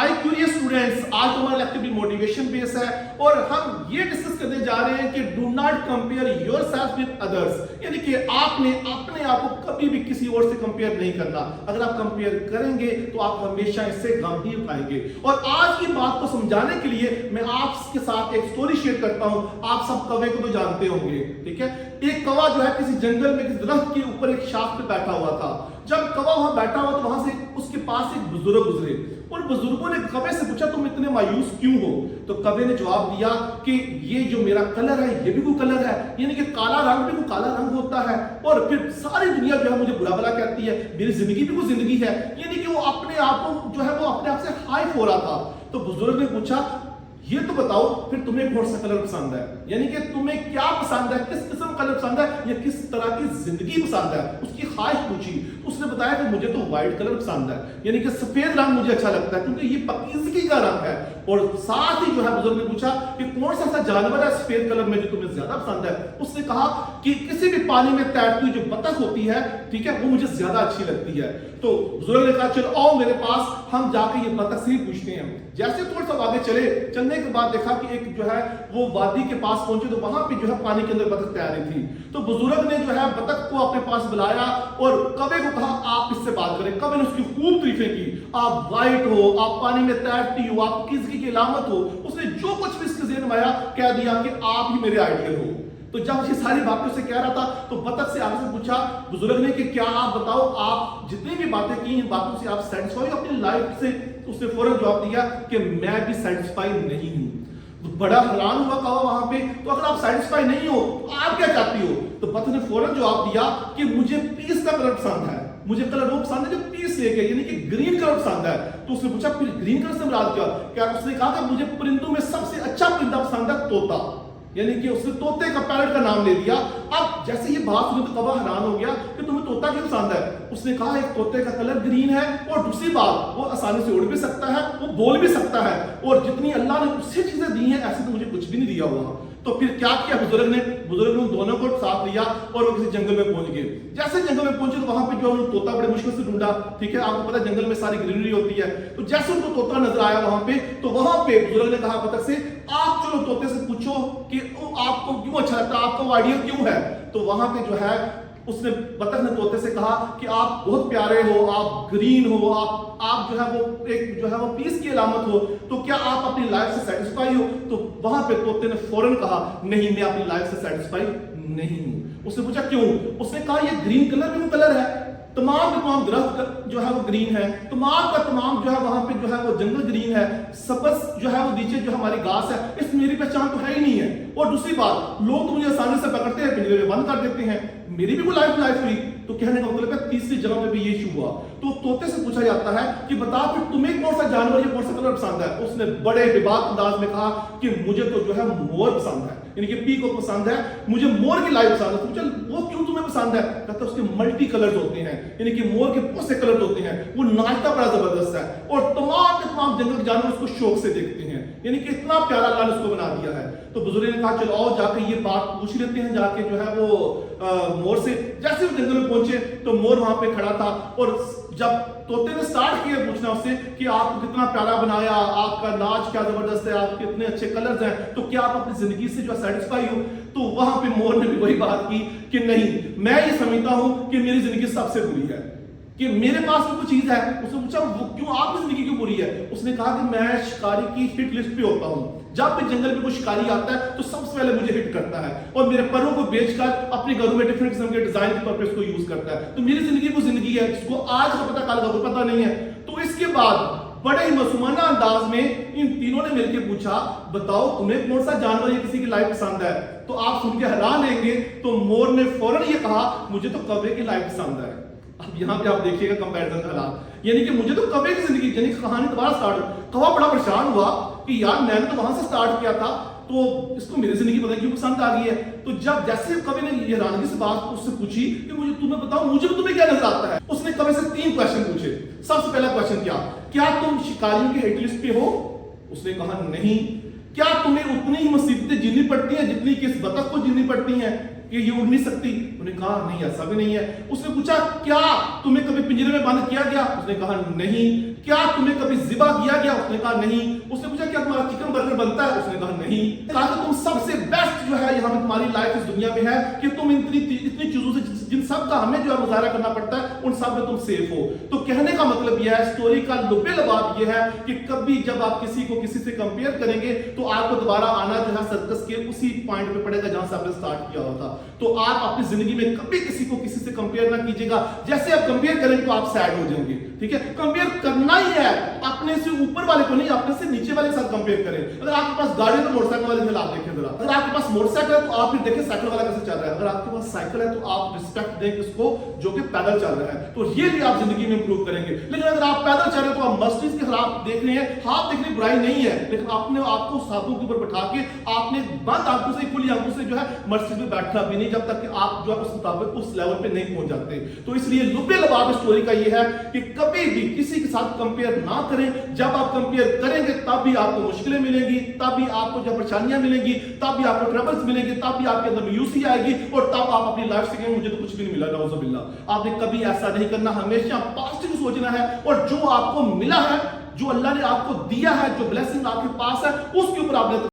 My curious students, आज हमारा lecture भी मोटिवेशन बेस है और हम ये डिस्कस करने जा रहे हैं कि do not compare yourself with others, यानी कि आपने अपने आप को कभी भी किसी और से कंपेयर नहीं करना। अगर आप कंपेयर करेंगे तो आप हमेशा इससे गम ही उठाएंगे। और आज की बात को समझाने के लिए मैं आपके साथ एक स्टोरी शेयर करता हूं। आप सब कौवे को तो जानते होंगे, ठीक है। एक कौवा जो है किसी जंगल में किसी दरख्त के ऊपर एक शाख पे बैठा हुआ था। जब कौवा वहां बैठा हुआ तो वहां से उसके पास एक बुजुर्ग गुजरे और बुजुर्गों ने कौवे से पूछा तुम इतने मायूस क्यों हो? तो कौवे ने जवाब दिया कि ये जो मेरा कलर है ये भी कोई कलर है, यानी कि काला रंग भी कोई काला रंग होता है और फिर सारी दुनिया जो है मुझे बुरा भला कहती है, मेरी जिंदगी भी कोई जिंदगी है। यानी कि वो अपने आप को जो है वो अपने आप से हाइप हो रहा था। तो बुजुर्ग ने पूछा ये तो बताओ फिर तुम्हें कौन सा कलर पसंद है, यानी कि तुम्हें क्या पसंद है, किस किस्म का कलर पसंद है या किस तरह की जिंदगी पसंद है। उसकी ख्वाहिश पूछी, उसने बताया कि मुझे तो व्हाइट कलर पसंद है, यानी कि सफेद रंग मुझे अच्छा लगता है क्योंकि ये पकीज़गी का रंग है। और साथ ही जो है बुजुर्ग ने पूछा कि कौन सा ऐसा जानवर है सफेद कलर में जो तुम्हें ज्यादा पसंद है। उसने कहा कि किसी भी पानी में तैरती हुई जो बतख होती है, ठीक है, वो मुझे ज्यादा अच्छी लगती है। तो बुजुर्ग ने कहा चलो आओ मेरे पास, हम जाके ये बतख से ही पूछते हैं। जैसे थोड़ा सा आगे चलने के बाद देखा कि एक जो है वो वादी के पास पहुंचे तो वहां पे जो है पानी के अंदर बतख तैर रही थी। तो बुजुर्ग ने जो है बतख को अपने पास बुलाया और कौवे को कहा आप इससे बात करें। कौवे ने उसकी खूब तारीफें की, आप वाइट हो, आप पानी में तैरती हो, आप किसकी की अलामत हो। उसने जो कुछ भी इसके ज़हन में आया कह दिया कि आप ही मेरे आइडियल हो। तो जब ये सारी बातें से कह रहा था तो बतख से आगे से पूछा बुजुर्ग ने कि क्या आप बताओ, आप जितनी भी बातें की इन बातों से आप सेटिस्फाई अपनी लाइफ से? उसने फौरन जवाब दिया कि मैं भी सेटिस्फाई नहीं हूं। तो बड़ा हैरान हुआ कौवा वहां पे, तो अगर आप सेटिस्फाई नहीं हो तो आप क्या चाहती हो? तो बतख ने फौरन जवाब दिया कि मुझे पीस का कलर पसंद है, मुझे कलर वो पसंद है जो पीस लेके, यानी कि ग्रीन कलर पसंद है। तो उसने पूछा फिर ग्रीन कलर से मुराद क्या? उसने कहा कि मुझे परिंदों में सबसे अच्छा परिंदा पसंद है तोता, यानी कि उसने तोते का पैरट का नाम ले दिया। अब जैसे ये बात सुनी तो कौवा हैरान हो गया कि तुम्हें तोता क्यों पसंद है? उसने कहा एक तोते का कलर ग्रीन है और दूसरी बात वो आसानी से उड़ भी सकता है, वो बोल भी सकता है और जितनी अल्लाह ने उससे चीजें दी हैं ऐसे तो मुझे कुछ भी नहीं दिया हुआ। तो फिर क्या किया बुजुर्ग ने दोनों को साथ लिया और वो किसी जंगल में पहुंच गए। जैसे जंगल में पहुंचे तो वहां पे जो उन्होंने तोता बड़े मुश्किल से ढूंढा, ठीक है, आपको पता है जंगल में सारी ग्रीनरी होती है। तो जैसे उनको तोता नजर आया वहां पे, तो वहां पे बुजुर्ग ने कहा बतख से आप चलो तोते से पूछो कि आपको क्यों अच्छा लगता है, आपका वो आइडिया क्यों है। तो वहां पे जो है उसने बतख ने तोते से कहा कि आप बहुत प्यारे हो, आप ग्रीन हो, आप जो है वो एक जो है वो पीस की अलामत हो, तो क्या आप अपनी लाइफ से सेटिस्फाई हो? तो वहां पे तोते ने फौरन कहा नहीं मैं अपनी लाइफ से सेटिस्फाई नहीं हूं। उसने पूछा क्यों? उसने कहा ये ग्रीन कलर भी वो कलर है, तमाम दरख्त जो है वो ग्रीन है, तमाम जो है वहां पे जो है वो जंगल ग्रीन है, सबज जो है वो नीचे जो हमारी घास है, इस मेरी पहचान तो है ही नहीं है। और दूसरी बात लोग तो मुझे आसानी से पकड़ते हैं, पिंजरे में बंद कर देते हैं, मेरी भी कोई लाइफ हुई। तो कहने का मतलब है तीसरी जगह पे भी ये इशू हुआ। तो तोते से पूछा जाता है कि बता फिर तुम्हें कौन सा जानवर या कौन सा कलर पसंद है? उसने बड़े बेबाक अंदाज में कहा कि मुझे तो जो है मोर पसंद है, यानी कि पीकॉक पसंद है, मुझे मोर की लाइफ पसंद है। पूछा वो क्यों तुम्हें पसंद है? कहता उसके मल्टी कलर्स होते हैं, यानी कि मोर के बहुत से कलर होते हैं, वो नाचता बड़ा जबरदस्त है और तमाम जंगल के जानवर उसको शौक से देखते हैं, यानी कि इतना प्यारा अल्लाह ने उसको बना दिया है। तो बुजुर्ग ने कहा चलो आओ जाके ये बात पूछ लेते हैं जाके जो है वो मोर से। जैसे वो जंगल में पहुंचे तो मोर वहां पे खड़ा था और जब तोते ने स्टार्ट किया पूछना उससे कि आपको कितना प्यारा बनाया, आपका नाच क्या जबरदस्त है, आपके इतने अच्छे कलर्स हैं, तो क्या आप अपनी जिंदगी से जो सेटिस्फाई हो? तो वहां पे मोर ने भी वही बात की कि नहीं, मैं ये समझता हूं कि मेरी जिंदगी सबसे बुरी है, कि मेरे पास भी कुछ चीज है। उसने पूछा वो क्यों, आपकी जिंदगी क्यों बुरी है? उसने कहा कि मैं शिकारी की हिट लिस्ट पे होता हूं, जब भी जंगल में कोई शिकारी आता है तो सबसे पहले मुझे हिट करता है और मेरे परों को बेचकर अपने घरों में डिफरेंट किस्म के डिजाइन के पर्पस को यूज करता है। तो मेरी जिंदगी वो जिंदगी है जिसको आज का पता कल का कोई पता नहीं है। तो इसके बाद बड़े ही मासूमाना अंदाज में इन तीनों ने मिलकर पूछा बताओ तुम्हें कौन सा जानवर या किसी की लाइफ पसंद है? तो आप सुन के हैरान रहेंगे। तो मोर ने फौरन ये कहा मुझे तो कौवे की लाइफ पसंद है। अब यहाँ पे आप देखिएगा कंपैरिजन का हालात, यानी कि मुझे तो कौवे की जिंदगी, यानी कहानी दोबारा स्टार्ट। कौवा बड़ा परेशान हुआ कि यार मैंने तो वहां से स्टार्ट किया था, तो इसको मेरी जिंदगी पता क्यों पसंद आ गई है। तो जब जैसे कवि ने ये हैरानगी से बात उससे पूछी कि मुझे तुम्हें बताओ मुझे तुम्हें क्या नजर आता है, उसने कवि से 3 क्वेश्चन पूछे। सबसे पहला क्वेश्चन क्या तुम शिकारियों की हिट लिस्ट पे हो? उसने कहा नहीं। क्या तुम्हें उतनी ही मुसीबतें झेलनी पड़ती हैं जितनी कि इस बतख को झेलनी पड़ती हैं कि ये उड़ नहीं सकती? उन्होंने कहा नहीं ऐसा भी नहीं है। उसने पूछा क्या तुम्हें कभी पिंजरे में बंद किया गया? उसने कहा नहीं। क्या तुम्हें कभी जिबा किया गया, आपने कहा नहीं। उसने पूछा क्या तुम्हारा चिकन बर्गर बनता है? उसने कहा नहीं। कहा कि तुम सबसे बेस्ट जो है यहाँ पे तुम्हारी लाइफ इस दुनिया में है कि तुम इतनी चीजों से जिन सब का हमें जो है मुजाहरा करना पड़ता है उन सब में तुम सेफ हो। तो कहने का मतलब यह है, स्टोरी का लुबे लबाब यह है कि कभी जब आप किसी को किसी से कंपेयर करेंगे तो आपको दोबारा आना जो है सर्कस के उसी पॉइंट पे पड़ेगा जहां से आपने स्टार्ट किया हुआ था। तो आप अपनी जिंदगी में कभी किसी को किसी से कंपेयर ना कीजिएगा। जैसे आप कंपेयर करेंगे तो आप सैड हो जाएंगे, ठीक है। कंपेयर करना ही है, अपने से ऊपर वाले को नहीं, अपने से नीचे वाले के साथ कंपेयर करें। अगर आपके पास गाड़ी है तो मोटरसाइकिल वाले से आप देखें जरा। अगर आपके पास मोटरसाइकिल है तो आप फिर देखें साइकिल वाला कैसे चल रहा है। अगर आपके पास साइकिल है तो आप रिस्पेक्ट दें किसको, जो कि पैदल चल रहा है। तो ये भी आप जिंदगी में इंप्रूव करेंगे। लेकिन अगर आप पैदल चल रहे हैं तो आप मर्सिडीज के खिलाफ देख रहे हैं, हाथ देखने बुराई नहीं है, लेकिन आपने आपको हाथों के ऊपर बैठा के आपने बंद आंखों से खुली आंखों से जो है मर्सिडीज में बैठना भी नहीं, जब तक कि आप जो है उस मुताबिक उस लेवल पे नहीं पहुंच जाते। तो इसलिए लुबे लबाब स्टोरी का ये है कि कभी भी किसी के साथ कंपेयर ना करें। जब आप कंपेयर करेंगे तब भी आपको मुश्किलें मिलेंगी, तब भी आपको जो परेशानियां मिलेंगी, तब भी आपको ट्रबल्स मिलेंगे, तब भी आपके अंदर मायूसी आएगी और तब आप अपनी लाइफ से कहेंगे मुझे तो कुछ भी नहीं मिला। नाउज़ुबिल्लाह। आपने कभी ऐसा नहीं करना, हमेशा पॉजिटिव सोचना है और जो आपको मिला है, जो अल्लाह ने आपको दिया है, जो ब्लेसिंग आपके पास है, उसके ऊपर आपने